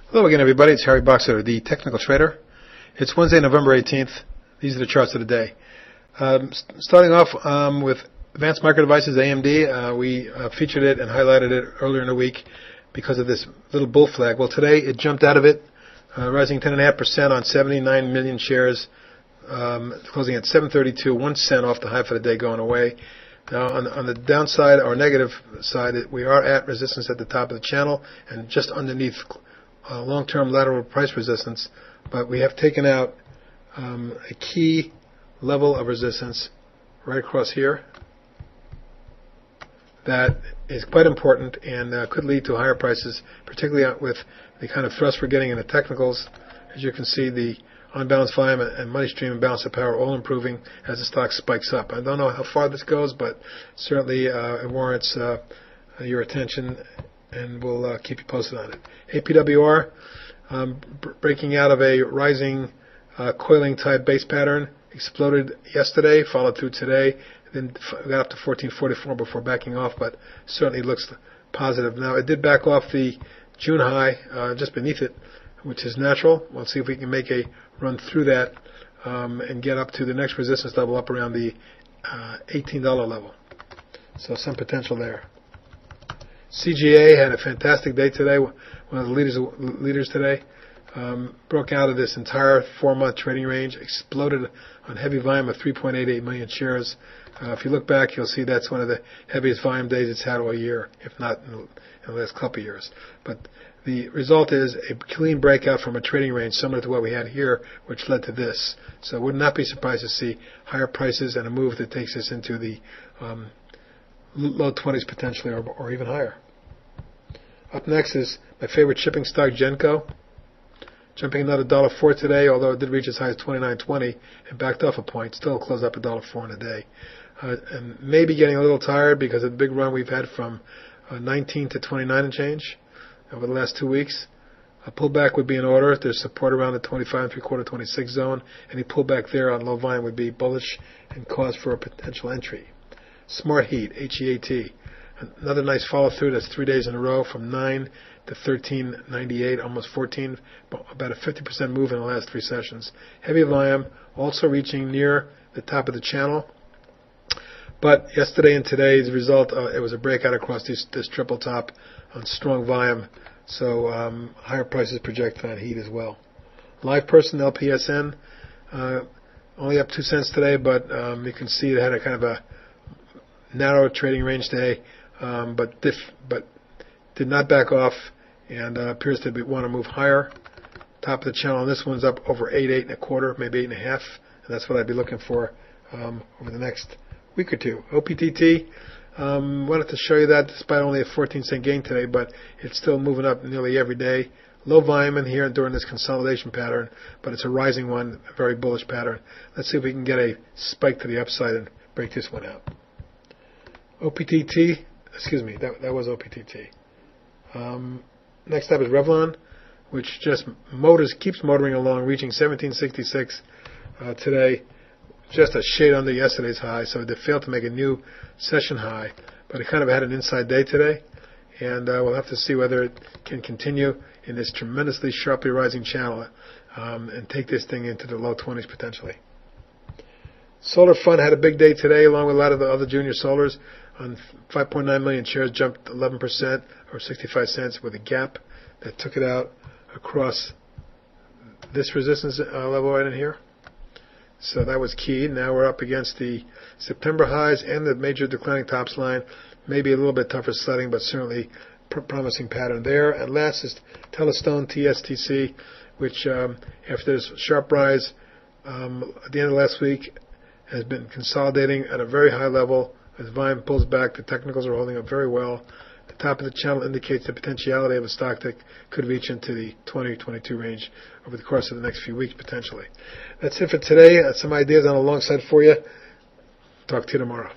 Hello again, everybody. It's Harry Boxer, the Technical Trader. It's Wednesday, November 18th. These are the charts of the day. Starting off with Advanced Micro Devices, AMD. We featured it and highlighted it earlier in the week because of this little bull flag. Well, today it jumped out of it, rising 10.5% on 79 million shares, closing at 732, 1 cent off the high for the day, going away. Now, on the downside or negative side, we are at resistance at the top of the channel and just underneath long-term lateral price resistance, but we have taken out a key level of resistance right across here that is quite important and could lead to higher prices, particularly with the kind of thrust we're getting in the technicals. As you can see, the unbalanced volume and money stream and balance of power all improving as the stock spikes up. I don't know how far this goes, but certainly it warrants your attention, and we'll keep you posted on it. APWR breaking out of a rising coiling type base pattern, exploded yesterday, followed through today, then got up to 1444 before backing off, but certainly looks positive. Now, it did back off the June high just beneath it, which is natural. We'll see if we can make a run through that and get up to the next resistance level up around the $18 level. So some potential there. CGA had a fantastic day today. One of the leaders today. Broke out of this entire 4-month trading range, exploded on heavy volume of 3.88 million shares. If you look back, you'll see that's one of the heaviest volume days it's had all year, if not in the last couple of years. But the result is a clean breakout from a trading range similar to what we had here, which led to this. So I would not be surprised to see higher prices and a move that takes us into the low 20s potentially, or even higher. Up next is my favorite shipping stock, Genco. Jumping another $1.04 today, although it did reach as high as $29.20 and backed off a point. Still closed up $1.04 in a day. And maybe getting a little tired because of the big run we've had from 19 to 29 and change over the last 2 weeks. A pullback would be in order. There's support around the 25 3/4, 26 zone. Any pullback there on low volume would be bullish and cause for a potential entry. Smart Heat, HEAT. Another nice follow through. That's 3 days in a row from 9 to 13.98, almost 14, about a 50% move in the last 3 sessions. Heavy volume, also reaching near the top of the channel. But yesterday and today's result, it was a breakout across this triple top on strong volume. So higher prices projected on Heat as well. LivePerson, LPSN, only up 2 cents today, but you can see it had a kind of a narrow trading range today, but did not back off and appears to want to move higher. Top of the channel on this one's up over 8, 8.25, maybe 8.5, and that's what I'd be looking for over the next week or two. OPTT, wanted to show you that despite only a 14-cent gain today, but it's still moving up nearly every day. Low volume in here during this consolidation pattern, but it's a rising one, a very bullish pattern. Let's see if we can get a spike to the upside and break this one out. OPTT, excuse me, that was OPTT. Next up is Revlon, which just keeps motoring along, reaching 1766 today, just a shade under yesterday's high, so they failed to make a new session high, but it kind of had an inside day today, and we'll have to see whether it can continue in this tremendously sharply rising channel and take this thing into the low 20s potentially. Solar Fund had a big day today, along with a lot of the other junior solars. On 5.9 million shares, jumped 11% or 65 cents with a gap that took it out across this resistance level right in here. So that was key. Now we're up against the September highs and the major declining tops line. Maybe a little bit tougher sledding, but certainly promising pattern there. And last is Telestone, TSTC, which after this sharp rise at the end of last week has been consolidating at a very high level. As volume pulls back, the technicals are holding up very well. The top of the channel indicates the potentiality of a stock that could reach into the 20-22 range over the course of the next few weeks potentially. That's it for today. Some ideas on the long side for you. Talk to you tomorrow.